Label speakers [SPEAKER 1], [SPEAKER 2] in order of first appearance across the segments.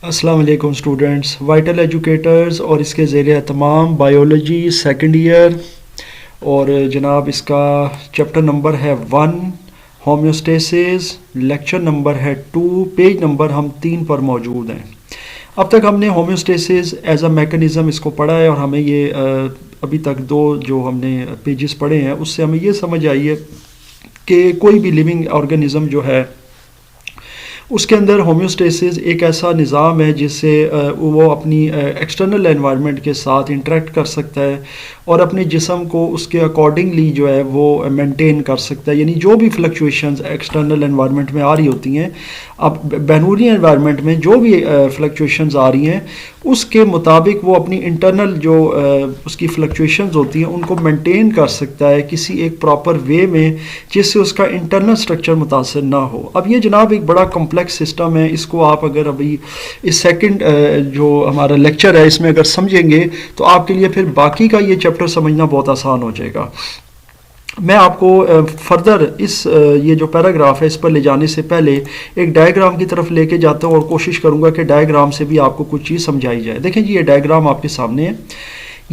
[SPEAKER 1] अस्सलाम वालेकुम students, vital educators और इसके ज़ेर तमाम बायोलॉजी सेकंड ईयर और जनाब इसका चैप्टर नंबर है 1 होम्योस्टेसिस, लेक्चर नंबर है 2, पेज नंबर हम 3 पर मौजूद हैं। अब तक हमने होम्योस्टेसिस एज अ मैकेनिज़्म इसको पढ़ा है और हमें ये अभी तक 2 जो हमने पेजेस पढ़े हैं उससे हमें ये समझ आई है कि कोई भी लिविंग ऑर्गेनिज़म जो है उसके अंदर होम्योस्टेसिस एक ऐसा निज़ाम है जिससे वो अपनी एक्सटर्नल एनवायरनमेंट के साथ इंटरेक्ट कर सकता है और अपने जिस्म को उसके अकॉर्डिंगली जो है वो मेंटेन कर सकता है। यानी जो भी फ्लक्चुएशंस एक्सटर्नल एनवायरनमेंट में आ रही होती हैं, अब बैनूरी एनवायरनमेंट में जो भी फ्लक्चुएशंस आ रही हैं उसके मुताबिक वो अपनी इंटरनल जो उसकी फ्लक्चुएशंस होती हैं उनको मेंटेन कर सकता है किसी एक प्रॉपर वे में जिससे उसका इंटरनल स्ट्रक्चर मुतासर ना हो। अब ये जनाब एक बड़ा कॉम्प्लेक्स सिस्टम है, इसको आप अगर अभी इस सेकंड जो हमारा लेक्चर है इसमें अगर समझेंगे तो आपके लिए फिर बाकी का ये चैप्टर समझना बहुत आसान हो जाएगा। मैं आपको फर्दर इस ये जो पैराग्राफ है इस पर ले जाने से पहले एक डायग्राम की तरफ लेके जाता हूँ और कोशिश करूँगा कि डायग्राम से भी आपको कुछ चीज़ समझाई जाए। देखें जी, ये डायग्राम आपके सामने है।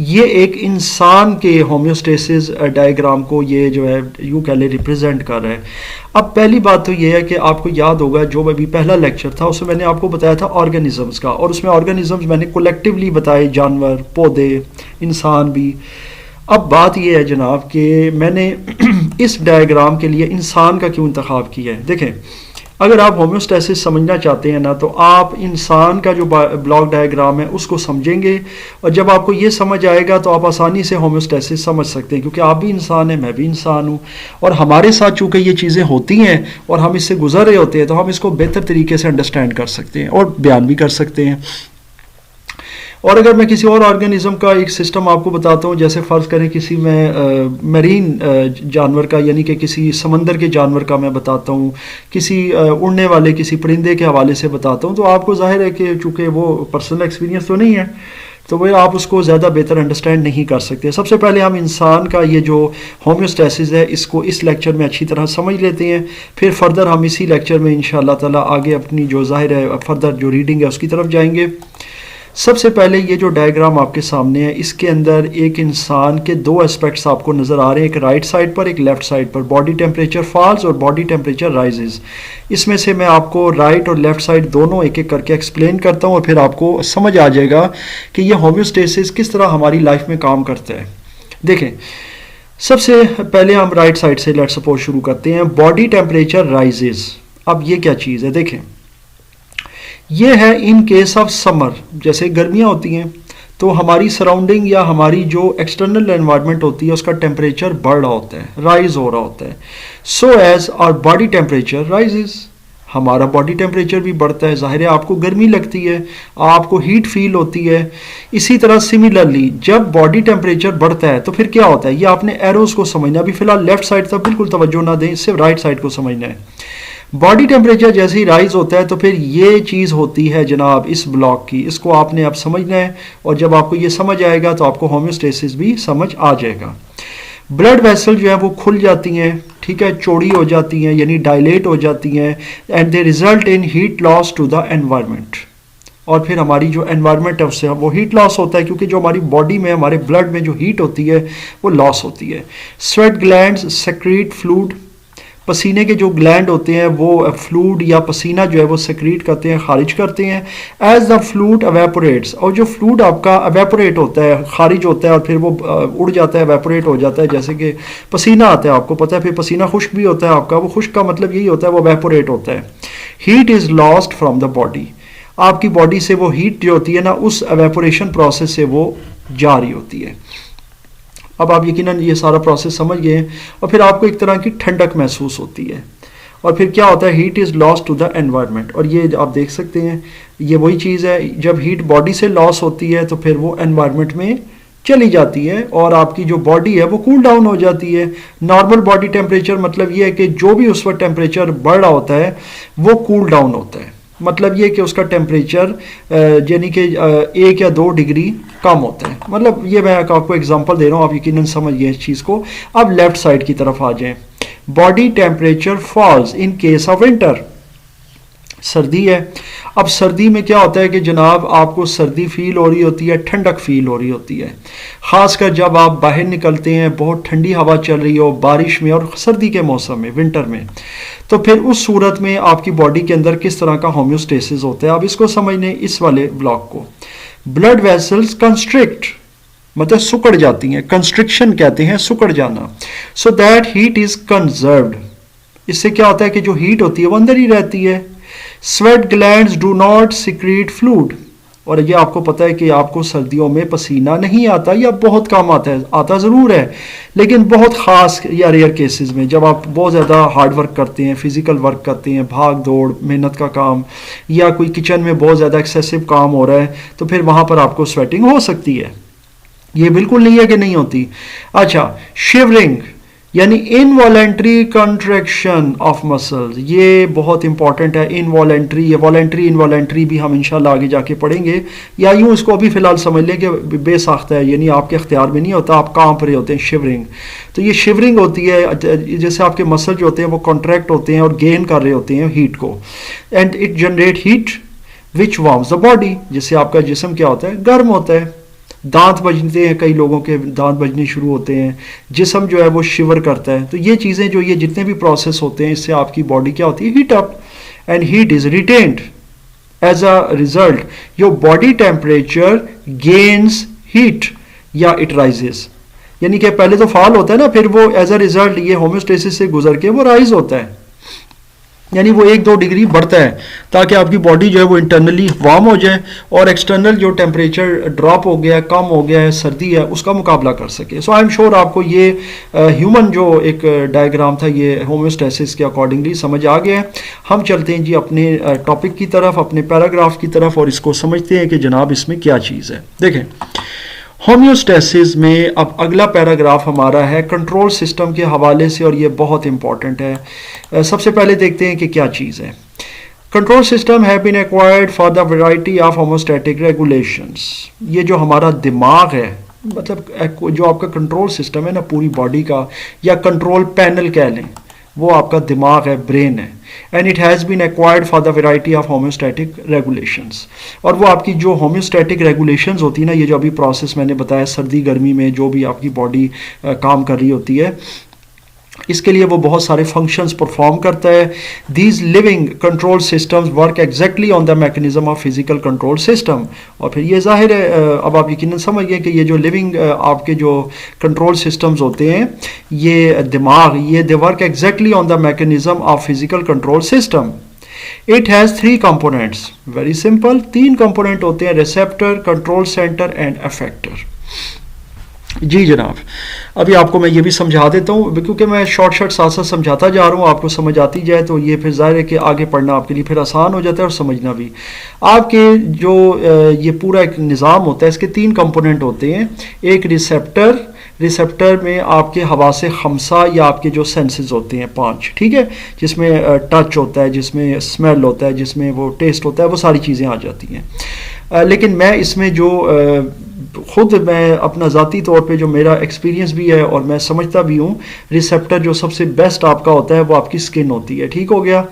[SPEAKER 1] ये एक इंसान के होम्योस्टेसिस डायग्राम को ये जो है यूँ कह ले रिप्रेजेंट कर रहा है। अब पहली बात तो ये है कि आपको याद होगा जो अभी पहला लेक्चर था उसमें मैंने आपको बताया था ऑर्गेनिजम्स का, और उसमें ऑर्गेनिजम्स मैंने कलेक्टिवली बताए, जानवर, पौधे, इंसान भी। अब बात यह है जनाब कि मैंने इस डायग्राम के लिए इंसान का क्यों इंतखाब किया है। देखें, अगर आप होम्योस्टेसिस समझना चाहते हैं ना तो आप इंसान का जो ब्लॉक डायग्राम है उसको समझेंगे, और जब आपको ये समझ आएगा तो आप आसानी से होम्योस्टेसिस समझ सकते हैं, क्योंकि आप भी इंसान हैं, मैं भी इंसान हूँ, और हमारे साथ चूँकि ये चीज़ें होती हैं और हम इससे गुजर रहे होते हैं तो हम इसको बेहतर तरीके से अंडरस्टैंड कर सकते हैं और बयान भी कर सकते हैं। और अगर मैं किसी और ऑर्गेनिज्म का एक सिस्टम आपको बताता हूँ, जैसे फ़र्ज़ करें किसी मैं मरीन जानवर का, यानी कि किसी समंदर के जानवर का मैं बताता हूँ, किसी उड़ने वाले किसी परिंदे के हवाले से बताता हूँ, तो आपको जाहिर है कि चूँकि वो पर्सनल एक्सपीरियंस तो नहीं है तो वह आप उसको ज़्यादा बेहतर अंडरस्टैंड नहीं कर सकते। सबसे पहले हम इंसान का ये जो होम्योस्टेसिस है इसको इस लेक्चर में अच्छी तरह समझ लेते हैं, फिर फर्दर हम इसी लेक्चर में इंशाअल्लाह ताला आगे अपनी जो जाहिर है फर्दर जो रीडिंग है उसकी तरफ जाएंगे। सबसे पहले ये जो डायग्राम आपके सामने है इसके अंदर एक इंसान के 2 एस्पेक्ट्स आपको नज़र आ रहे हैं, एक राइट साइड पर एक लेफ़्ट साइड पर। बॉडी टेम्परेचर फॉल्स और बॉडी टेम्परेचर राइजेस। इसमें से मैं आपको राइट और लेफ़्ट साइड दोनों एक एक करके एक्सप्लेन करता हूँ और फिर आपको समझ आ जाएगा कि ये होम्योस्टेसिस किस तरह हमारी लाइफ में काम करता है। देखें, सबसे पहले हम राइट साइड से लेट्स सपोज शुरू करते हैं। बॉडी टेम्परेचर राइजेस, अब ये क्या चीज़ है? देखें, ये है इन केस ऑफ समर, जैसे गर्मियाँ होती हैं तो हमारी सराउंडिंग या हमारी जो एक्सटर्नल एनवायरनमेंट होती है उसका टेम्परेचर बढ़ रहा होता है, राइज हो रहा होता है। So as our body temperature rises, हमारा बॉडी टेम्परेचर भी बढ़ता है। जाहिर है आपको गर्मी लगती है, आपको हीट फील होती है। इसी तरह सिमिलरली जब बॉडी टेम्परेचर बढ़ता है तो फिर क्या होता है, ये आपने एरोज को समझना। अभी फिलहाल लेफ्ट साइड तक बिल्कुल तवज्जो ना दें, सिर्फ राइट साइड को समझना है। बॉडी टेम्परेचर जैसे ही राइज होता है तो फिर ये चीज़ होती है जनाब इस ब्लॉक की, इसको आपने अब समझना है, और जब आपको ये समझ आएगा तो आपको होम्योस्टेसिस भी समझ आ जाएगा। ब्लड वेसल जो है वो खुल जाती हैं, ठीक है, चौड़ी हो जाती हैं यानी डायलेट हो जाती हैं, and they result in heat loss to the environment. और फिर हमारी जो एनवायरनमेंट है उससे वो हीट लॉस होता है, क्योंकि जो हमारी बॉडी में हमारे ब्लड में जो हीट होती है वो लॉस होती है। स्वेट ग्लैंड्स सेक्रीट फ्लूइड, पसीने के जो ग्लैंड होते हैं वो फ्लूइड या पसीना जो है वो सेक्रीट करते हैं, खारिज करते हैं। एज द फ्लूइड एवेपोरेट्स, और जो फ्लूइड आपका एवेपोरेट होता है, खारिज होता है और फिर वो उड़ जाता है, एवेपोरेट हो जाता है, जैसे कि पसीना आता है आपको पता है, फिर पसीना खुश्क भी होता है आपका, वो खुश्क का मतलब यही होता है वो एवेपोरेट होता है। Heat is lost from the body, आपकी बॉडी से वो हीट जो होती है ना उस एवेपोरेशन प्रोसेस से वो जा रही होती है। अब आप यकीनन ये सारा प्रोसेस समझ गए, और फिर आपको एक तरह की ठंडक महसूस होती है, और फिर क्या होता है, heat is loss to the environment. और ये आप देख सकते हैं ये वही चीज़ है, जब हीट बॉडी से लॉस होती है तो फिर वो एनवायरनमेंट में चली जाती है और आपकी जो बॉडी है वो कूल डाउन हो जाती है। नॉर्मल बॉडी टेम्परेचर मतलब ये है कि जो भी उस वक्त टेम्परेचर बढ़ रहा होता है वो कूल डाउन होता है, मतलब ये कि उसका टेम्परेचर यानी कि 1 या 2 डिग्री कम होता है। मतलब ये मैं आपको एग्जांपल दे रहा हूँ, आप यकीनन समझ गए इस चीज़ को। अब लेफ्ट साइड की तरफ आ जाएं। Body temperature falls in case of winter, सर्दी है। अब सर्दी में क्या होता है कि जनाब आपको सर्दी फील हो रही होती है, ठंडक फील हो रही होती है, ख़ासकर जब आप बाहर निकलते हैं, बहुत ठंडी हवा चल रही हो बारिश में और सर्दी के मौसम में, विंटर में, तो फिर उस सूरत में आपकी बॉडी के अंदर किस तरह का होम्योस्टेसिस होता है। आप इसको समझने इस वाले ब्लॉक को, ब्लड वेसल्स कंस्ट्रिक्ट मतलब सुकड़ जाती हैं, कंस्ट्रिक्शन कहते हैं सुकड़ जाना, so that heat is conserved. इससे क्या होता है कि जो हीट होती है वो अंदर ही रहती है। Sweat glands do not secrete fluid, और ये आपको पता है कि आपको सर्दियों में पसीना नहीं आता या बहुत कम आता है, आता ज़रूर है लेकिन बहुत ख़ास या रेयर केसेस में, जब आप बहुत ज़्यादा हार्ड वर्क करते हैं, फिज़िकल वर्क करते हैं, भाग दौड़ मेहनत का काम, या कोई किचन में बहुत ज़्यादा एक्सेसिव काम हो रहा है, तो फिर वहाँ पर आपको स्वेटिंग हो सकती है। ये बिल्कुल नहीं है कि नहीं होती। अच्छा, शिवरिंग यानी इनवॉलेंट्री कंट्रैक्शन ऑफ मसल्स, ये बहुत इंपॉर्टेंट है। इनवॉलेंट्री, ये वॉलेंट्री इनवॉलेंट्री भी हम इंशाल्लाह आगे जाके पढ़ेंगे, या यूँ इसको अभी फ़िलहाल समझ लें कि बेसाख्ता है, यानी आपके अख्तियार में नहीं होता, आप कांप रहे होते हैं, शिवरिंग। तो ये शिवरिंग होती है जैसे आपके मसल जो होते हैं वो कॉन्ट्रैक्ट होते हैं और गेन कर रहे होते हैं हीट को, and it generate heat which warms the body, जिससे आपका जिस्म क्या होता है, गर्म होता है। दांत बजते हैं, कई लोगों के दांत बजने शुरू होते हैं, जिस्म जो है वो शिवर करता है। तो ये चीज़ें जो ये जितने भी प्रोसेस होते हैं, इससे आपकी बॉडी क्या होती है, heat up, and heat is retained as a result your body temperature gains heat या इट राइजेस। यानी कि पहले तो फॉल होता है ना, फिर वो एज अ रिजल्ट ये होम्योस्टेसिस से गुजर के वो राइज होता है, यानी वो 1-2 डिग्री बढ़ता है, ताकि आपकी बॉडी जो है वो इंटरनली वार्म हो जाए और एक्सटर्नल जो टेम्परेचर ड्रॉप हो गया है, कम हो गया है, सर्दी है, उसका मुकाबला कर सके। सो आई एम श्योर आपको ये ह्यूमन जो एक डायग्राम था ये होम्योस्टेसिस के अकॉर्डिंगली समझ आ गया है। हम चलते हैं जी अपने टॉपिक की तरफ, अपने पैराग्राफ की तरफ, और इसको समझते हैं कि जनाब इसमें क्या चीज़ है। देखें, होम्योस्टेसिस में अब अगला पैराग्राफ हमारा है कंट्रोल सिस्टम के हवाले से, और ये बहुत इंपॉर्टेंट है। सबसे पहले देखते हैं कि क्या चीज़ है। Control system have been acquired for the variety of homeostatic regulations. ये जो हमारा दिमाग है, मतलब जो आपका कंट्रोल सिस्टम है ना पूरी बॉडी का, या कंट्रोल पैनल कह लें, वो आपका दिमाग है, ब्रेन है, and it has been acquired for the variety of homeostatic regulations. और वो आपकी जो होम्योस्टैटिक रेगुलेशंस होती है ना, ये जो अभी प्रोसेस मैंने बताया, सर्दी गर्मी में जो भी आपकी बॉडी काम कर रही होती है, इसके लिए वो बहुत सारे फंक्शंस परफॉर्म करता है। These living control systems work exactly on the mechanism of physical control system. और फिर ये जाहिर है, अब आप यकीनन समझ गए कि ये जो लिविंग आपके जो कंट्रोल सिस्टम्स होते हैं, ये दिमाग, ये they work exactly on the mechanism of physical control system. It has 3 components, very simple, 3 component होते हैं, receptor, control centre and effector. जी जनाब, अभी आपको मैं ये भी समझा देता हूँ, क्योंकि मैं शॉर्ट साथ साथ समझाता जा रहा हूँ, आपको समझ आती जाए तो ये फिर ज़ाहिर है कि आगे पढ़ना आपके लिए फिर आसान हो जाता है और समझना भी। आपके जो ये पूरा एक निज़ाम होता है, इसके 3 कंपोनेंट होते हैं। एक रिसेप्टर, रिसेप्टर में आपके हवासे खमसा या आपके जो सेंसेस होते हैं 5, ठीक है, जिसमें टच होता है, जिसमें स्मेल होता है, जिसमें वो टेस्ट होता है, वो सारी चीज़ें आ जाती हैं। लेकिन मैं इसमें जो ख़ुद मैं अपना ज़ाती तौर पे जो मेरा एक्सपीरियंस भी है और मैं समझता भी हूँ, रिसेप्टर जो सबसे बेस्ट आपका होता है वो आपकी स्किन होती है। ठीक हो गया,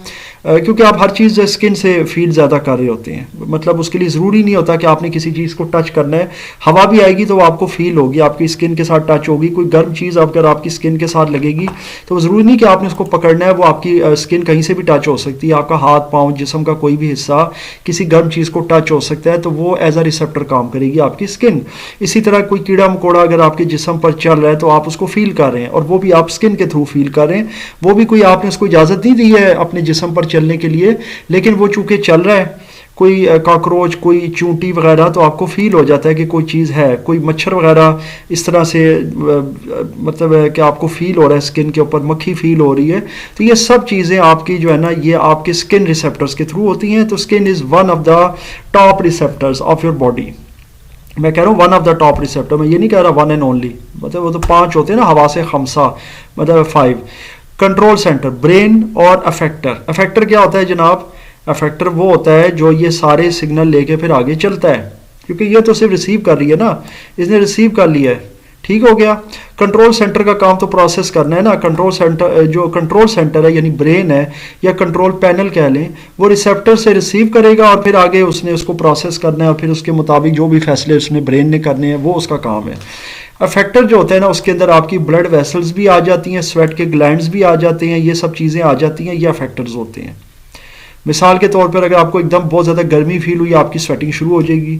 [SPEAKER 1] क्योंकि आप हर चीज़ स्किन से फील ज़्यादा कर रहे होते हैं, मतलब उसके लिए ज़रूरी नहीं होता कि आपने किसी चीज़ को टच करना है। हवा भी आएगी तो वो आपको फील होगी, आपकी स्किन के साथ टच होगी। कोई गर्म चीज़ अगर आपकी स्किन के साथ लगेगी तो ज़रूरी नहीं कि आपने उसको पकड़ना है, वो आपकी स्किन कहीं से भी टच हो सकती है। आपका हाथ, पाँव, जिस्म का कोई भी हिस्सा किसी गर्म चीज़ को टच हो सकता है, तो वो एज अ रिसेप्टर काम करेगी आपकी स्किन। इसी तरह कोई कीड़ा मकोड़ा अगर आपके जिस्म पर चल रहा है तो आप उसको फील कर रहे हैं, और वो भी आप स्किन के थ्रू फील कर रहे हैं। वो भी कोई आपने उसको इजाज़त नहीं दी है अपने जिस्म पर चलने के लिए, लेकिन वो चूंकि चल रहा है, कोई कॉकरोच, कोई चूंटी वगैरह, तो आपको फील हो जाता है कि कोई चीज़ है, कोई मच्छर वगैरह, इस तरह से मतलब है कि आपको फील हो रहा है, स्किन के ऊपर मक्खी फील हो रही है। तो ये सब चीज़ें आपकी जो है ना, ये आपके स्किन रिसेप्टर्स के थ्रू होती हैं। तो skin is one of the top receptors of your body. मैं कह रहा हूँ one of the top receptor, मैं ये नहीं कह रहा वन एंड ओनली, मतलब वो तो 5 होते हैं ना, हवा से खमसा, मतलब 5। कंट्रोल सेंटर, ब्रेन और अफेक्टर। अफेक्टर क्या होता है जनाब? अफेक्टर वो होता है जो ये सारे सिग्नल लेके फिर आगे चलता है, क्योंकि ये तो सिर्फ रिसीव कर रही है ना, इसने रिसीव कर लिया है, ठीक हो गया। कंट्रोल सेंटर का काम तो प्रोसेस करना है ना। कंट्रोल सेंटर जो कंट्रोल सेंटर है यानी ब्रेन है या कंट्रोल पैनल कह लें, वो रिसेप्टर से रिसीव करेगा और फिर आगे उसने उसको प्रोसेस करना है और फिर उसके मुताबिक जो भी फैसले उसने ब्रेन ने करने हैं वो उसका काम है। अफेक्टर जो होता है ना, उसके अंदर आपकी ब्लड वेसल्स भी आ जाती हैं, स्वेट के ग्लैंड्स भी आ जाते हैं, ये सब चीज़ें आ जाती हैं, ये अफेक्टर्स होते हैं। मिसाल के तौर पर अगर आपको एकदम बहुत ज़्यादा गर्मी फील हुई, आपकी स्वेटिंग शुरू हो जाएगी,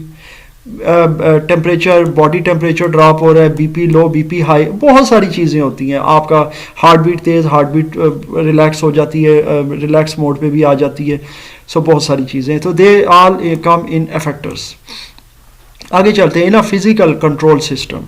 [SPEAKER 1] टेम्परेचर बॉडी टेम्परेचर ड्रॉप हो रहा है, बीपी लो बीपी हाई, बहुत सारी चीज़ें होती हैं। आपका हार्ट बीट तेज़, हार्ट बीट रिलैक्स हो जाती है, रिलैक्स मोड पे भी आ जाती है। सो बहुत सारी चीज़ें, तो they all come in affectors. आगे चलते हैं। In a physical control system,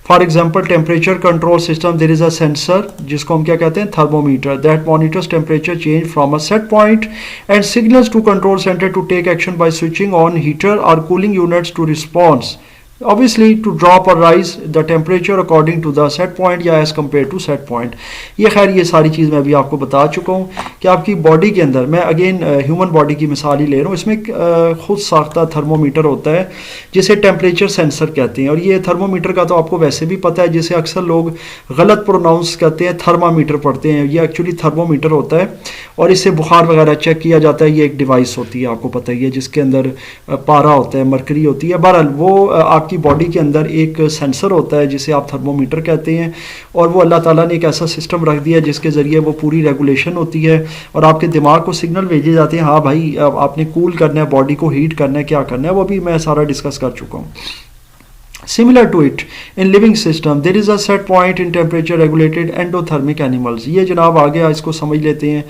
[SPEAKER 1] for example temperature control system, there is a sensor जिसको हम क्या कहते हैं, thermometer, that monitors temperature change from a set point and signals to control centre to take action by switching on heater और cooling units to response obviously to drop or rise the temperature according to the set point या as compared to set point। ये खैर ये सारी चीज़ मैं अभी आपको बता चुका हूँ कि आपकी बॉडी के अंदर, मैं अगेन ह्यूमन बॉडी की मिसाल ही ले रहा हूँ, इसमें खुद साख्ता थर्मोमीटर होता है जिसे टेम्परेचर सेंसर कहते हैं। और ये थर्मोमीटर का तो आपको वैसे भी पता है, जिसे अक्सर लोग गलत प्रोनाउंस करते हैं, थर्मामीटर पढ़ते हैं, ये एक्चुअली थर्मोमीटर होता है और इससे बुखार वगैरह चेक किया जाता है। ये एक डिवाइस होती है, आपको पता ही है, जिसके अंदर पारा होता है, मरकरी होती है। बहरहाल वो आपकी बॉडी के अंदर एक सेंसर होता है जिसे आप थर्मोमीटर कहते हैं, और वो अल्लाह ताला ने एक ऐसा सिस्टम रख दिया है जिसके ज़रिए वो पूरी रेगुलेशन होती है और आपके दिमाग को सिग्नल भेजे जाते हैं, हाँ भाई अब आपने कूल करना है, बॉडी को हीट करना है, क्या करना है, वो भी मैं सारा डिस्कस कर चुका हूँ। Similar to it, in living system, there is a set point in temperature regulated endothermic animals। ये जनाब आ गया, इसको समझ लेते हैं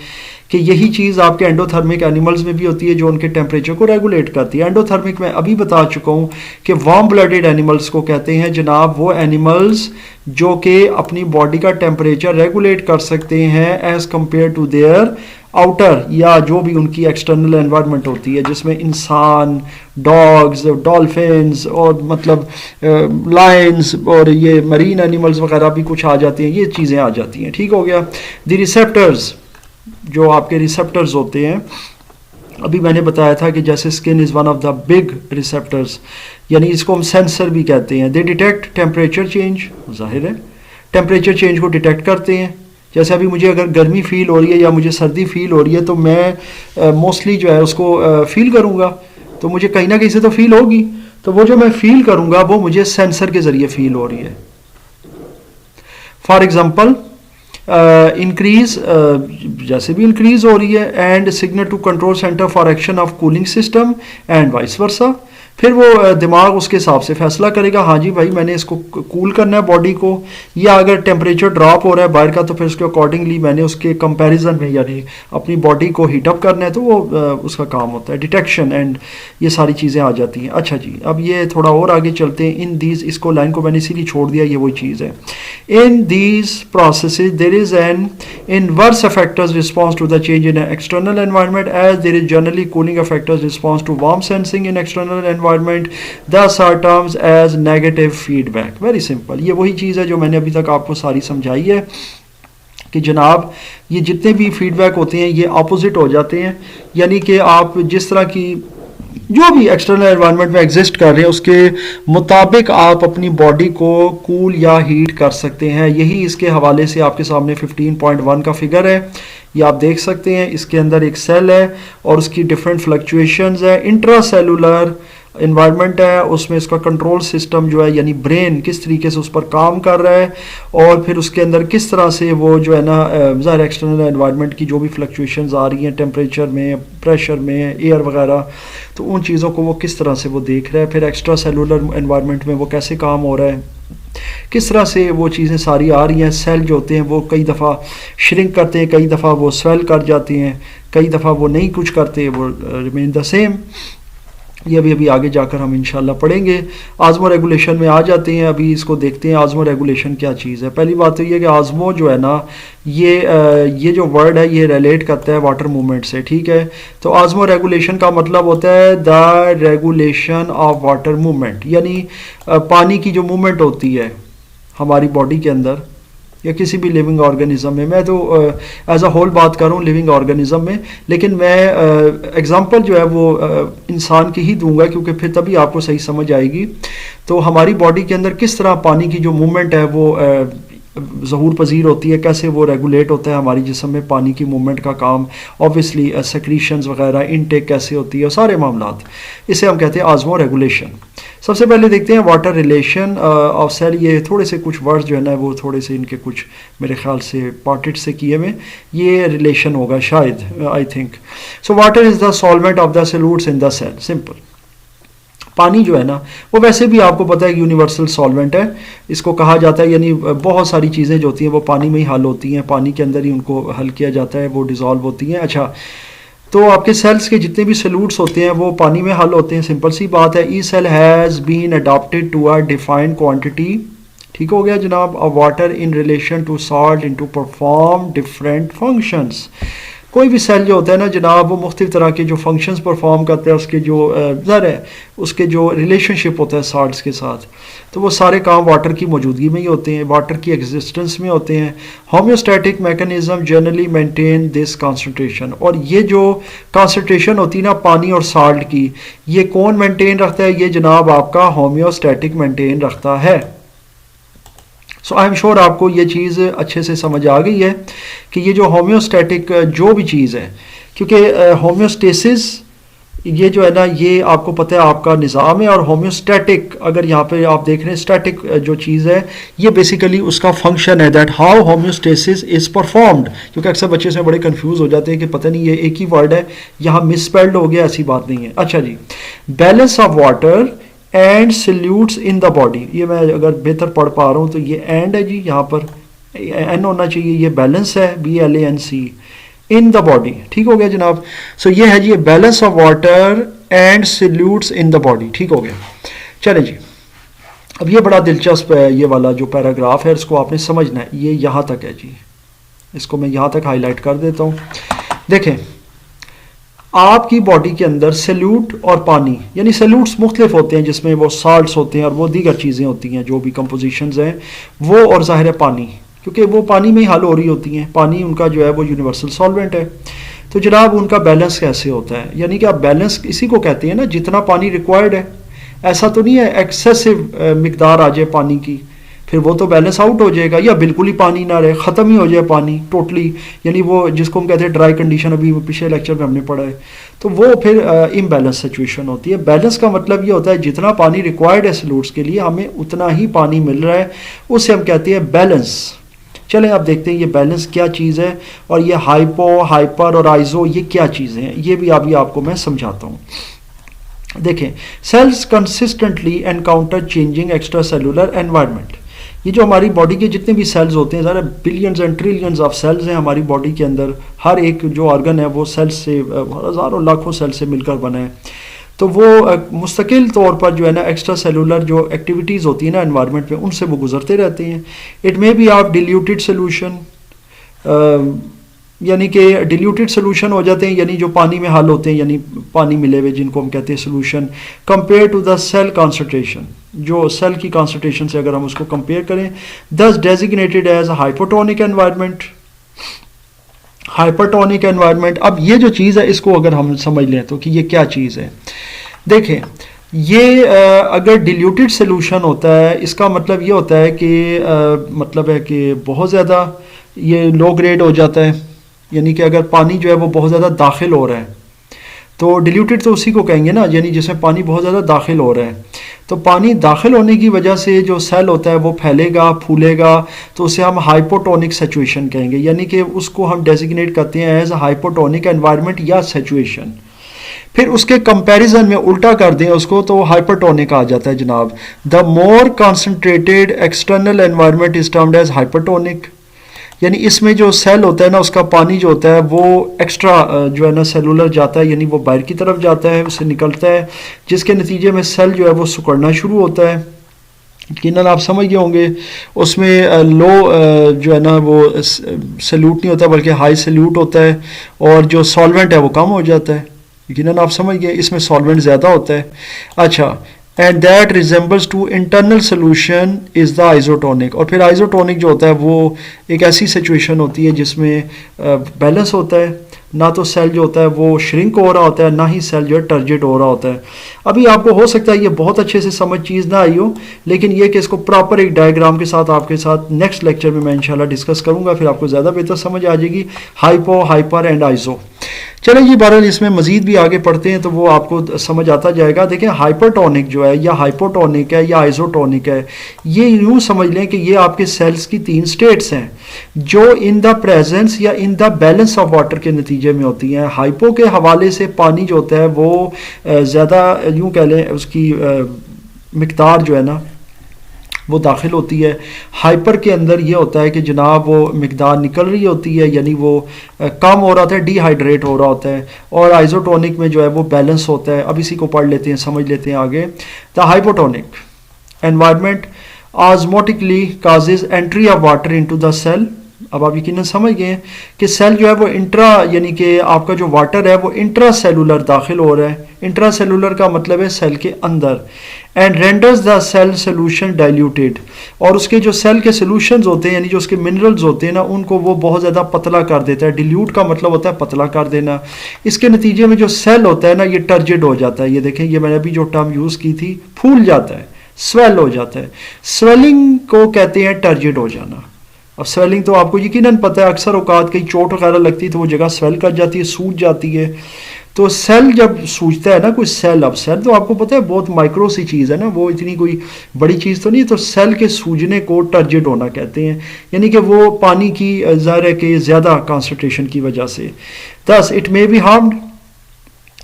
[SPEAKER 1] कि यही चीज़ आपके एंडोथर्मिक एनिमल्स में भी होती है जो उनके टेम्परेचर को रेगुलेट करती है। एंडोथर्मिक में अभी बता चुका हूँ कि वार्म ब्लडेड एनिमल्स को कहते हैं जनाब वो एनिमल्स जो कि अपनी बॉडी का टेम्परेचर रेगुलेट कर सकते हैं as compare to their outer, या जो भी उनकी एक्सटर्नल एनवायरनमेंट होती है, जिसमें इंसान, डॉग्स, डॉल्फिन्स और मतलब लायंस और ये मरीन एनिमल्स वगैरह भी कुछ आ जाती हैं, ये चीज़ें आ जाती हैं। ठीक हो गया। द रिसेप्टर्स, जो आपके रिसेप्टर्स होते हैं, अभी मैंने बताया था कि जैसे skin is one of the big receptors, यानी इसको हम सेंसर भी कहते हैं। दे डिटेक्ट टेम्परेचर चेंज, जाहिर है टेम्परेचर चेंज को डिटेक्ट करते हैं। जैसे अभी मुझे अगर गर्मी फील हो रही है या मुझे सर्दी फील हो रही है तो मैं मोस्टली जो है उसको फील करूँगा, तो मुझे कहीं ना कहीं से तो फील होगी, तो वो जो मैं फील करूँगा वो मुझे सेंसर के ज़रिए फील हो रही है। फॉर एग्ज़ाम्पल इंक्रीज, जैसे भी इंक्रीज हो रही है, and signal to control center for action of cooling system and vice versa. फिर वो दिमाग उसके हिसाब से फैसला करेगा, हाँ जी भाई मैंने इसको कूल करना है बॉडी को, या अगर टेम्परेचर ड्रॉप हो रहा है बाहर का तो फिर उसके अकॉर्डिंगली मैंने उसके कंपैरिजन में यानी अपनी बॉडी को हीटअप करना है, तो वो उसका काम होता है। डिटेक्शन एंड ये सारी चीज़ें आ जाती हैं। अच्छा जी, अब ये थोड़ा और आगे चलते हैं। इन दीज, इसको लाइन को मैंने इसीलिए छोड़ दिया, ये वही चीज़ है। In these processes there is an inverse effectors response to the change in an external environment, as there is generally cooling effectors response to warm sensing in external environment, thus are terms as negative feedback। very simple, ये वही चीज़ है जो मैंने अभी तक आपको सारी समझाई है कि जनाब ये जितने भी फीडबैक होते हैं ये ऑपोजिट हो जाते हैं, यानी कि आप जिस तरह की जो भी एक्सटर्नल एनवायरनमेंट में एग्जिस्ट कर रहे हैं उसके मुताबिक आप अपनी बॉडी को कूल या हीट कर सकते हैं। यही इसके हवाले से आपके सामने 15.1 का फिगर है, ये आप देख सकते हैं। इसके अंदर एक सेल है और उसकी डिफरेंट फ्लक्चुएशंस है। इंट्रा सेलुलर इन्वायरमेंट है, उसमें इसका कंट्रोल सिस्टम जो है यानी ब्रेन किस तरीके से उस पर काम कर रहा है, और फिर उसके अंदर किस तरह से वो जो है ना ज़ाहिर एक्सटर्नल एनवायरनमेंट की जो भी फ्लक्चुएशंस आ रही हैं टेम्परेचर में, प्रेशर में, एयर वगैरह, तो उन चीज़ों को वो किस तरह से वो देख रहा है। फिर एक्स्ट्रा सेलुलर एनवायरनमेंट में वो कैसे काम हो रहा है, किस तरह से वो चीज़ें सारी आ रही हैं। सेल जो होते हैं वो कई दफ़ा श्रिंक करते हैं, कई दफ़ा वो स्वेल कर जाते हैं, कई दफ़ा वो नहीं कुछ करते, वो रिमेन द सेम। ये अभी आगे जाकर हम इंशाल्लाह पढ़ेंगे। आज़मो रेगुलेशन में आ जाते हैं, अभी इसको देखते हैं आज़मो रेगुलेशन क्या चीज़ है। पहली बात तो ये कि आज़मो जो है ना ये जो वर्ड है ये रिलेट करता है वाटर मूवमेंट से, ठीक है। तो आज़मो रेगुलेशन का मतलब होता है the regulation of water movement, यानी पानी की जो मूवमेंट होती है हमारी बॉडी के अंदर, या किसी भी लिविंग ऑर्गेनिज्म में। मैं तो एज अ होल बात कर रहा हूँ लिविंग ऑर्गेनिज्म में, लेकिन मैं एग्जांपल जो है वो इंसान की ही दूंगा, क्योंकि फिर तभी आपको सही समझ आएगी। तो हमारी बॉडी के अंदर किस तरह पानी की जो मूवमेंट है वो ज़हूर पजीर होती है, कैसे वो रेगुलेट होता है हमारी जिस्म में पानी की मूवमेंट का काम, ऑब्वियसली सेक्रीशंस वगैरह, इनटेक कैसे होती है, सारे मामलात, इसे हम कहते हैं आज़मो रेगुलेशन। सबसे पहले देखते हैं वाटर रिलेशन ऑफ सेल। ये थोड़े से कुछ वर्ड्स जो है ना वो थोड़े से इनके कुछ मेरे ख्याल से पार्टेड से किए हुए, ये रिलेशन होगा शायद, I think. So water is the solvent of the solutes in the cell. Simple. पानी जो है ना वो वैसे भी आपको पता है यूनिवर्सल सॉल्वेंट है, इसको कहा जाता है, यानी बहुत सारी चीज़ें जो होती हैं वो पानी में ही हल होती हैं, पानी के अंदर ही उनको हल किया जाता है, वो डिज़ोल्व होती हैं। अच्छा, तो आपके सेल्स के जितने भी सॉल्यूट्स होते हैं वो पानी में हल होते हैं, सिंपल सी बात है। A cell has been adopted to a defined quantity, ठीक हो गया जनाब, of water in relation to salt in to perform different functions. कोई भी सेल जो होता है ना जनाब वो मुख्तलिफ तरह के जो फंक्शंस परफॉर्म करता है, उसके जो ज़र है उसके जो रिलेशनशिप होता है साल्ट्स के साथ, तो वो सारे काम वाटर की मौजूदगी में ही होते हैं, वाटर की एग्जिस्टेंस में होते हैं। Homeostatic mechanism generally maintain this concentration, और ये जो कॉन्सेंट्रेशन होती है ना पानी और साल्ट की, ये कौन मेंटेन रखता है? ये जनाब आपका होम्योस्टैटिक मेंटेन रखता है। सो आई एम श्योर आपको ये चीज़ अच्छे से समझ आ गई है कि ये जो होम्योस्टैटिक जो भी चीज़ है, क्योंकि होम्योस्टेसिस ये जो है ना ये आपको पता है आपका निज़ाम है, और होम्योस्टैटिक अगर यहाँ पे आप देख रहे हैं स्टैटिक जो चीज़ है ये बेसिकली उसका फंक्शन है, that how homeostasis is performed. क्योंकि अक्सर बच्चे से बड़े कंफ्यूज हो जाते हैं कि पता नहीं ये एक ही वर्ड है, यहाँ मिसस्पेल्ड हो गया, ऐसी बात नहीं है। अच्छा जी, balance of water and solutes in the body, ये मैं अगर बेहतर पढ़ पा रहा हूँ तो ये एंड है जी, यहाँ पर एन होना चाहिए, ये बैलेंस है, BALANC इन द बॉडी, ठीक हो गया जनाब। सो ये है जी balance of water and solutes in the body, ठीक हो गया। चले जी, अब ये बड़ा दिलचस्प है, ये वाला जो पैराग्राफ है इसको आपने समझना है, ये यहाँ तक है जी, इसको मैं यहाँ तक हाईलाइट कर देता हूँ। देखें, आपकी बॉडी के अंदर सल्यूट और पानी, यानी सल्यूट्स मुख्तलिफ होते हैं जिसमें वो साल्ट्स होते हैं और वो दीगर चीज़ें होती हैं जो भी कंपोजिशंस हैं वो, और ज़ाहिर है पानी, क्योंकि वो पानी में ही हल हो रही होती हैं, पानी उनका जो है वो यूनिवर्सल सॉल्वेंट है। तो जनाब उनका बैलेंस कैसे होता है? यानी कि आप बैलेंस इसी को कहते हैं ना, जितना पानी रिक्वायर्ड है, ऐसा तो नहीं है एक्सेसिव मिकदार आ जाए पानी की, फिर वो तो बैलेंस आउट हो जाएगा, या बिल्कुल ही पानी ना रहे, ख़त्म ही हो जाए पानी टोटली, यानी वो जिसको हम कहते हैं ड्राई कंडीशन, अभी पिछले लेक्चर में हमने पढ़ा है, तो वो फिर इम्बैलेंस सिचुएशन होती है। बैलेंस का मतलब ये होता है जितना पानी रिक्वायर्ड है सॉल्यूट्स के लिए हमें उतना ही पानी मिल रहा है, उसे हम कहते हैं बैलेंस। चलें अब देखते हैं ये बैलेंस क्या चीज़ है, और ये हाइपो, हाइपर और आइजो ये क्या चीज़ें हैं, ये भी अभी आपको मैं समझाता हूँ। देखें, cells consistently encounter changing extra cellular environment. ये जो हमारी बॉडी के जितने भी सेल्स होते हैं, ज़रा billions and trillions of cells हैं हमारी बॉडी के अंदर, हर एक जो ऑर्गन है वो सेल्स से, हज़ारों लाखों सेल से मिलकर बना है। तो वो मुस्तकिल तौर पर जो है ना एक्स्ट्रा सेलुलर जो एक्टिविटीज़ होती है ना एनवायरनमेंट में, उनसे वो गुजरते रहते हैं। It may be of diluted solution, यानी कि डिल्यूटेड सोल्यूशन हो जाते हैं, यानी जो पानी में हल होते हैं, यानी पानी मिले हुए जिनको हम कहते हैं solution, compare to the cell concentration, जो सेल की कॉन्सेंट्रेशन से अगर हम उसको कंपेयर करें, thus designated as hypotonic environment. Hypertonic environment, अब ये जो चीज़ है इसको अगर हम समझ लें तो कि ये क्या चीज़ है। देखें, ये अगर डिल्यूटेड सोल्यूशन होता है, इसका मतलब ये होता है कि मतलब है कि बहुत ज़्यादा ये लो ग्रेड हो जाता है, यानी कि अगर पानी जो है वो बहुत ज़्यादा दाखिल हो रहा है, तो डिल्यूटेड तो उसी को कहेंगे ना, यानी जिसमें पानी बहुत ज़्यादा दाखिल हो रहा है। तो पानी दाखिल होने की वजह से जो सेल होता है वो फैलेगा, फूलेगा, तो उसे हम हाइपोटोनिक सिचुएशन कहेंगे, यानी कि उसको हम डेजिग्नेट करते हैं एज हाइपोटोनिक एनवायरनमेंट या सिचुएशन। फिर उसके कंपैरिजन में उल्टा कर दें उसको तो हाइपरटोनिक आ जाता है जनाब। The more concentrated external environment is termed as hypertonic, यानी इसमें जो सेल होता है ना उसका पानी जो होता है वो एक्स्ट्रा जो है ना सेलुलर जाता है, यानी वो बाहर की तरफ जाता है, उससे निकलता है, जिसके नतीजे में सेल जो है वो सिकुड़ना शुरू होता है। यकीनन आप समझ गए होंगे, उसमें लो जो है ना वो सल्यूट नहीं होता बल्कि हाई सल्यूट होता है, और जो सॉल्वेंट है वो कम हो जाता है। यकीनन आप समझ गए, इसमें सॉल्वेंट ज़्यादा होता है। अच्छा, and that resembles to internal solution is the isotonic. और फिर आइसोटोनिक जो होता है वो एक ऐसी सिचुएशन होती है जिसमें बैलेंस होता है, ना तो सेल जो होता है वो श्रिंक हो रहा होता है, ना ही सेल जो है टर्जिड हो रहा होता है। अभी आपको हो सकता है ये बहुत अच्छे से समझ चीज़ ना आई हो, लेकिन ये कि इसको प्रॉपर एक डायग्राम के साथ आपके साथ नेक्स्ट लेक्चर में मैं इंशाल्लाह डिस्कस करूंगा, फिर आपको ज़्यादा बेहतर समझ आ जाएगी। Hypo, hyper and iso. चलो जी, बहरहाल इसमें मजीद भी आगे पढ़ते हैं तो वो आपको समझ आता जाएगा। देखें, हाइपरटोनिक जो है या हाइपोटोनिक है या आइसोटोनिक है, ये यूँ समझ लें कि ये आपके सेल्स की 3 स्टेट्स हैं जो इन द प्रेजेंस या in the balance of water के नतीजे में होती हैं। हाइपो के हवाले से पानी जो होता है वो ज़्यादा यूँ कह लें उसकी मिकदार जो है ना वो दाखिल होती है। हाइपर के अंदर ये होता है कि जनाब वो मिकदार निकल रही होती है, यानी वो कम हो रहा होता है, डिहाइड्रेट हो रहा होता है। और आइसोटोनिक में जो है वो बैलेंस होता है। अब इसी को पढ़ लेते हैं, समझ लेते हैं आगे। The hypotonic environment osmotically causes entry of water into the cell. अब आप यकीनन समझ गए हैं कि सेल जो है वो इंट्रा, यानी कि आपका जो वाटर है वो इंट्रा सेलुलर दाखिल हो रहा है। इंट्रा सेलुलर का मतलब है सेल के अंदर। And renders the cell solution diluted, और उसके जो सेल के सोल्यूशंस होते हैं यानी जो उसके मिनरल्स होते हैं ना, उनको वो बहुत ज़्यादा पतला कर देता है। डिल्यूट का मतलब होता है पतला कर देना। इसके नतीजे में जो सेल होता है ना ये टर्जिड हो जाता है। ये देखें, ये मैंने अभी जो टर्म यूज़ की थी, फूल जाता है, स्वेल हो जाता है। स्वेलिंग को कहते हैं टर्जिड हो जाना। अब स्वेलिंग तो आपको यकीनन पता है, अक्सर औकात कहीं चोट वगैरह लगती है तो वो जगह स्वेल कर जाती है, सूज जाती है। तो सेल जब सूजता है ना कोई सेल, अब सेल तो आपको पता है बहुत माइक्रो सी चीज़ है ना, वो इतनी कोई बड़ी चीज़ तो नहीं। तो सेल के सूजने को टर्जिड होना कहते हैं, यानी कि वो पानी की ज़ाहिर है कि ज़्यादा कॉन्सेंट्रेशन की वजह से। Thus it may be harmed,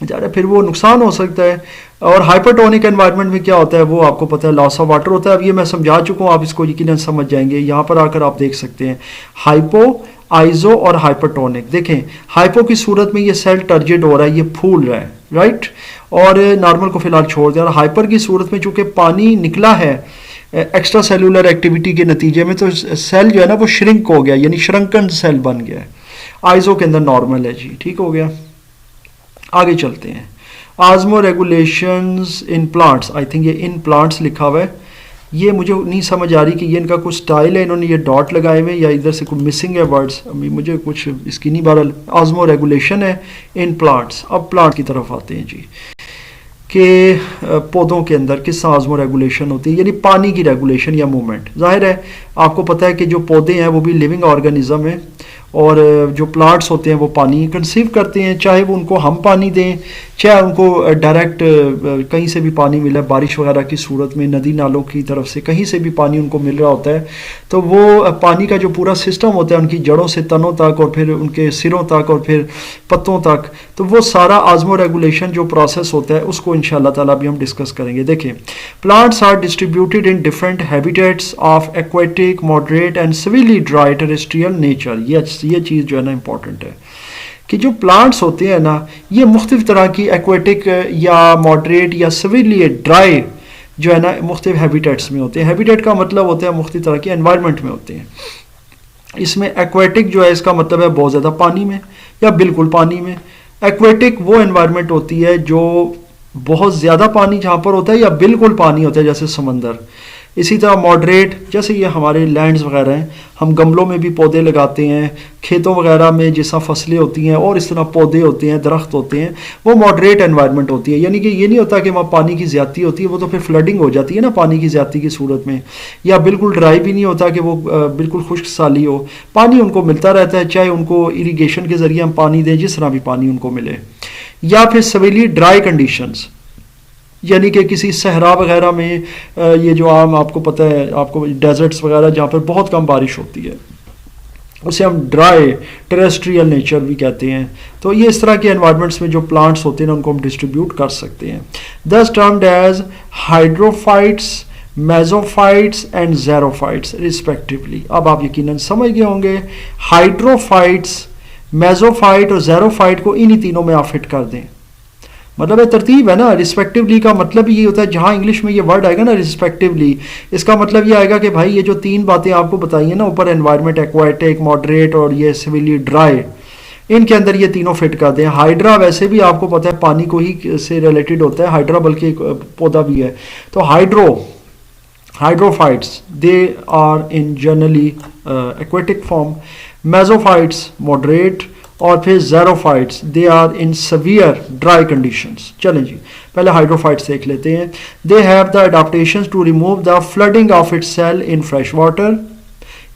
[SPEAKER 1] ज़्यादा फिर वो नुकसान हो सकता है। और हाइपरटोनिक एनवायरनमेंट में क्या होता है वो आपको पता है, लॉस ऑफ वाटर होता है। अब ये मैं समझा चुका हूँ, आप इसको यकीनन समझ जाएंगे। यहाँ पर आकर आप देख सकते हैं हाइपो, आइजो और हाइपरटोनिक। देखें, हाइपो की सूरत में ये सेल टर्जिड हो रहा है, ये फूल रहा है, राइट, और नॉर्मल को फिलहाल छोड़ दिया। और हाइपर की सूरत में चूंकि पानी निकला है एक्स्ट्रा सेलुलर एक्टिविटी के नतीजे में, तो सेल जो है ना वो श्रिंक हो गया, यानी श्रंकन सेल बन गया है। आइजो के अंदर नॉर्मल है जी, ठीक हो गया। आगे चलते हैं। Osmoregulations in plants, I think ये इन प्लांट्स लिखा हुआ है, ये मुझे नहीं समझ आ रही कि ये इनका कुछ स्टाइल है, इन्होंने ये डॉट लगाए हुए या इधर से कुछ मिसिंग है वर्ड्स, अभी मुझे कुछ इसकी नहीं। बहरहाल आजमो रेगुलेशन है इन प्लांट्स। अब प्लांट की तरफ आते हैं जी, कि पौधों के अंदर किस आजमो रेगुलेशन होती है, यानी पानी की रेगुलेशन या मूवमेंट। जाहिर है आपको पता है कि जो पौधे हैं वो भी लिविंग ऑर्गेनिज्म है, और जो प्लांट्स होते हैं वो पानी कंसीव करते हैं, चाहे वो उनको हम पानी दें, चाहे उनको डायरेक्ट कहीं से भी पानी मिला, बारिश वगैरह की सूरत में, नदी नालों की तरफ से कहीं से भी पानी उनको मिल रहा होता है। तो वो पानी का जो पूरा सिस्टम होता है उनकी जड़ों से तनों तक और फिर उनके सिरों तक और फिर पत्तों तक, तो वो सारा आजमो रेगुलेशन जो प्रोसेस होता है उसको इंशाल्लाह ताला भी हम डिस्कस करेंगे। देखिए, plants are distributed in different habitats of aquatic, moderate and severely dry terrestrial nature. ये चीज़ जो है ना इंपॉर्टेंट है कि जो प्लांट्स होते हैं ना ये मुख्तलिफ तरह की एक्वेटिक या मॉडरेट या सिविली ड्राई जो है ना मुख्तलिफ हैबिटेट्स में होते हैं। हैबिटेट का मतलब होता है मुख्तलिफ तरह के एनवायरनमेंट में होते हैं। इसमें एक्वेटिक जो है इसका मतलब है बहुत ज़्यादा पानी में या बिल्कुल पानी में। एक्वेटिक वो एनवायरनमेंट होती है जो बहुत ज़्यादा पानी जहाँ पर होता है या बिल्कुल पानी होता है, जैसे समंदर। इसी तरह मॉडरेट, जैसे ये हमारे लैंड्स वगैरह हैं, हम गमलों में भी पौधे लगाते हैं, खेतों वगैरह में जैसा फसलें होती हैं और इस तरह पौधे होते हैं, दरख्त होते हैं, वो मॉडरेट एनवायरनमेंट होती है। यानी कि ये नहीं होता कि वहाँ पानी की ज़्यादती होती है, वो तो फिर फ्लडिंग हो जाती है ना पानी की ज़्यादती की सूरत में। या बिल्कुल ड्राई भी नहीं होता कि वो बिल्कुल खुश्क साली हो, पानी उनको मिलता रहता है, चाहे उनको इरीगेशन के ज़रिए हम पानी दें, जिस तरह भी पानी उनको मिले। या फिर सिविली ड्राई कंडीशंस, यानी कि किसी सहरा वगैरह में ये जो आम आपको पता है, आपको डेजर्ट्स वगैरह जहाँ पर बहुत कम बारिश होती है, उसे हम ड्राई टेरेस्ट्रियल नेचर भी कहते हैं। तो ये इस तरह के एनवायरनमेंट्स में जो प्लांट्स होते हैं ना उनको हम डिस्ट्रीब्यूट कर सकते हैं। Thus termed as hydrophytes, mesophytes and xerophytes respectively. अब आप यकीनन समझ गए होंगे, हाइड्रोफाइट्स, मेसोफाइट और ज़ेरोफाइट को इन्हीं तीनों में आप फिट कर दें। मतलब ये तरतीब है ना। रिस्पेक्टिवली का मतलब ये होता है, जहाँ इंग्लिश में ये वर्ड आएगा ना रिस्पेक्टिवली, इसका मतलब ये आएगा कि भाई ये जो 3 बातें आपको बताई हैं ना ऊपर, एनवायरनमेंट, एक्वाटिक, मॉडरेट और ये सिविली ड्राई, इनके अंदर ये तीनों फिट करते हैं। हाइड्रा वैसे भी आपको पता है पानी को ही से रिलेटेड होता है, हाइड्रा बल्कि एक पौधा भी है। तो hydrophytes they are in generally aquatic form, mesophytes moderate, और फिर xerophytes they are in severe dry conditions. चलें जी, पहले हाइड्रोफाइट्स देख लेते हैं। They have the adaptations to remove the flooding of its cell in fresh water.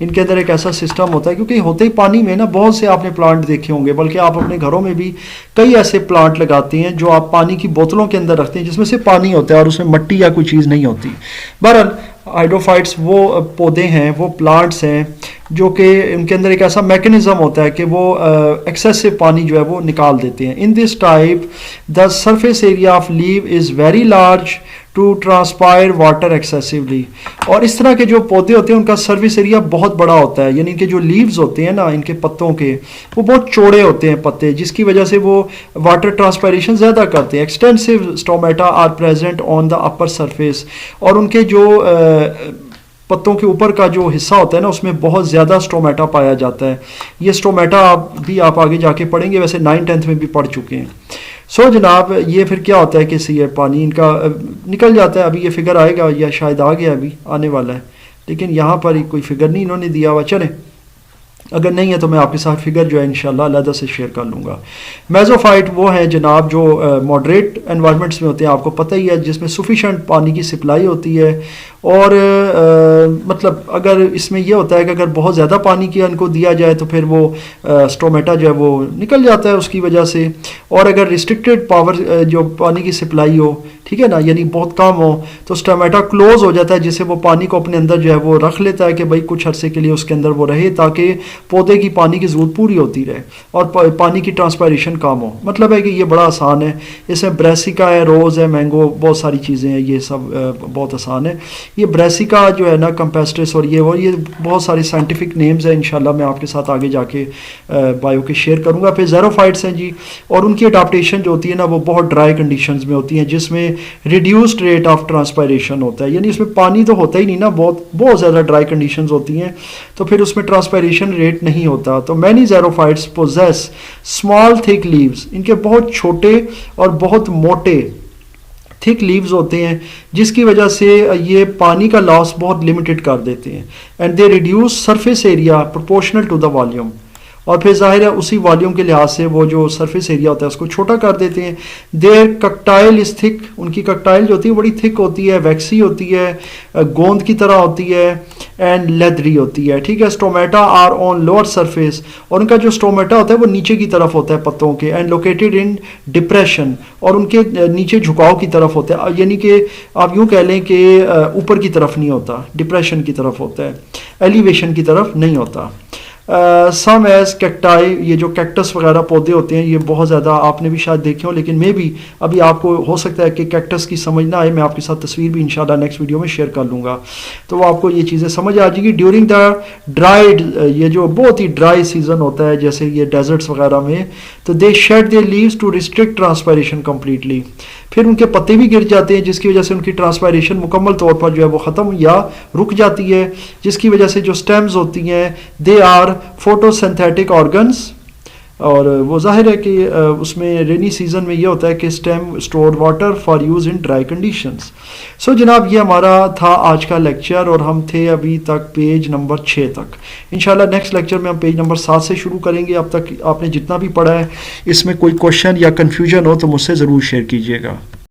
[SPEAKER 1] इनके अंदर एक ऐसा सिस्टम होता है, क्योंकि होते ही पानी में ना बहुत से आपने प्लांट देखे होंगे, बल्कि आप अपने घरों में भी कई ऐसे प्लांट लगाते हैं जो आप पानी की बोतलों के अंदर रखते हैं, जिसमें से पानी होता है और उसमें मिट्टी या कोई चीज़ नहीं होती। बहरहाल हाइड्रोफाइट्स वो पौधे हैं, वो प्लांट्स हैं जो कि उनके अंदर एक ऐसा मैकेनिज्म होता है कि वो एक्सेसिव पानी जो है वो निकाल देते हैं। In this type the surface area of leave is very large to transpire water excessively. और इस तरह के जो पौधे होते हैं उनका सर्विस एरिया बहुत बड़ा होता है, यानी इनके जो लीव्स होते हैं ना, इनके पत्तों के, वो बहुत चौड़े होते हैं पत्ते, जिसकी वजह से वो वाटर ट्रांसपायरेशन ज़्यादा करते हैं। Extensive stomata are present on the upper surface, और उनके जो पत्तों के ऊपर का जो हिस्सा होता है ना, उसमें बहुत ज़्यादा स्टोमेटा पाया जाता है। ये स्टोमेटा आप आगे जाके पढ़ेंगे, वैसे 9th में भी पढ़ चुके हैं। सो जनाब, ये फिर क्या होता है कि ये पानी इनका निकल जाता है। अभी ये फिगर आएगा या शायद आ गया, अभी आने वाला है, लेकिन यहाँ पर कोई फिगर नहीं इन्होंने दिया हुआ। चलें, अगर नहीं है तो मैं आपके साथ फिगर जो है इंशाल्लाह अलग से शेयर कर लूँगा। मेसोफाइट वो हैं जनाब जो मॉडरेट एनवायरनमेंट्स में होते हैं, आपको पता ही है, जिसमें सफिशेंट पानी की सप्लाई होती है। और मतलब अगर इसमें यह होता है कि अगर बहुत ज़्यादा पानी की इनको दिया जाए तो फिर वो स्टोमेटा जो है वो निकल जाता है उसकी वजह से। और अगर रिस्ट्रिक्टेड पावर जो पानी की सप्लाई हो, ठीक है ना, यानी बहुत कम हो, तो स्टोमेटा क्लोज हो जाता है, जिससे वो पानी को अपने अंदर जो है वो रख लेता है कि भाई कुछ अरसे के लिए उसके अंदर वो रहे, ताकि पौधे की पानी की ज़रूरत पूरी होती रहे और पानी की ट्रांसपायरेशन कम हो। मतलब है कि ये बड़ा आसान है। इसमें ब्रेसिका है, रोज़ है, मैंगो, बहुत सारी चीज़ें हैं, ये सब बहुत आसान है। ये ब्रेसिका जो है ना, कंपेस्ट्रिस, और ये बहुत सारे साइंटिफिक नेम्स हैं, इंशाल्लाह मैं आपके साथ आगे जाके बायो के शेयर करूँगा। फिर ज़ेरोफाइट्स हैं जी, और उनकी अडाप्टेशन जो होती है ना, वो बहुत ड्राई कंडीशंस में होती हैं, जिसमें रिड्यूस्ड रेट ऑफ ट्रांसपायरेशन होता है, यानी उसमें पानी तो होता ही नहीं ना, बहुत ज़्यादा ड्राई कंडीशंस होती हैं, तो फिर उसमें ट्रांसपायरेशन रेट नहीं होता। तो many xerophytes possess small thick leaves, इनके बहुत छोटे और बहुत मोटे थिक लीव्स होते हैं, जिसकी वजह से ये पानी का लॉस बहुत लिमिटेड कर देते हैं। And they reduce surface area proportional to the volume, और फिर जाहिर है उसी वॉल्यूम के लिहाज से वो जो सरफेस एरिया होता है उसको छोटा कर देते हैं। देयर कक्टाइल इज थिक, उनकी कक्टाइल जो होती है बड़ी थिक होती है, वैक्सी होती है, गोंद की तरह होती है, एंड लेदरी होती है, ठीक है। Stomata are on lower surface, और उनका जो स्टोमेटा होता है वो नीचे की तरफ होता है पत्तों के, एंड लोकेटेड इन डिप्रेशन, और उनके नीचे झुकाव की तरफ होता है, यानी कि आप यूँ कह लें कि ऊपर की तरफ नहीं होता, डिप्रेशन की तरफ होता है, एलिवेशन की तरफ नहीं होता। सम एज कैक्टाई, ये जो कैक्टस वगैरह पौधे होते हैं ये बहुत ज़्यादा आपने भी शायद देखे हो, लेकिन मे भी अभी आपको हो सकता है कि कैक्टस की समझ ना आए। मैं आपके साथ तस्वीर भी इंशाल्लाह नेक्स्ट वीडियो में शेयर कर लूँगा, तो वो आपको ये चीज़ें समझ आ जाएगी। ड्यूरिंग द ड्राइड, ये जो बहुत ही ड्राई सीजन होता है जैसे ये डेजर्ट्स वगैरह में, तो they shed their leaves to restrict transpiration completely, फिर उनके पत्ते भी गिर जाते हैं, जिसकी वजह से उनकी ट्रांसपायरेशन मुकम्मल तौर पर जो है वो ख़त्म या रुक जाती है, जिसकी वजह से जो स्टेम्स होती हैं दे आर फोटोसिंथेटिक ऑर्गन्स। और वो जाहिर है कि उसमें रेनी सीजन में ये होता है कि stem store water for use in dry conditions. So जनाब, ये हमारा था आज का लेक्चर, और हम थे अभी तक पेज नंबर 6 तक। इंशाल्लाह नेक्स्ट लेक्चर में हम पेज नंबर 7 से शुरू करेंगे। अब तक आपने जितना भी पढ़ा है इसमें कोई क्वेश्चन या कन्फ्यूजन हो तो मुझसे ज़रूर शेयर कीजिएगा।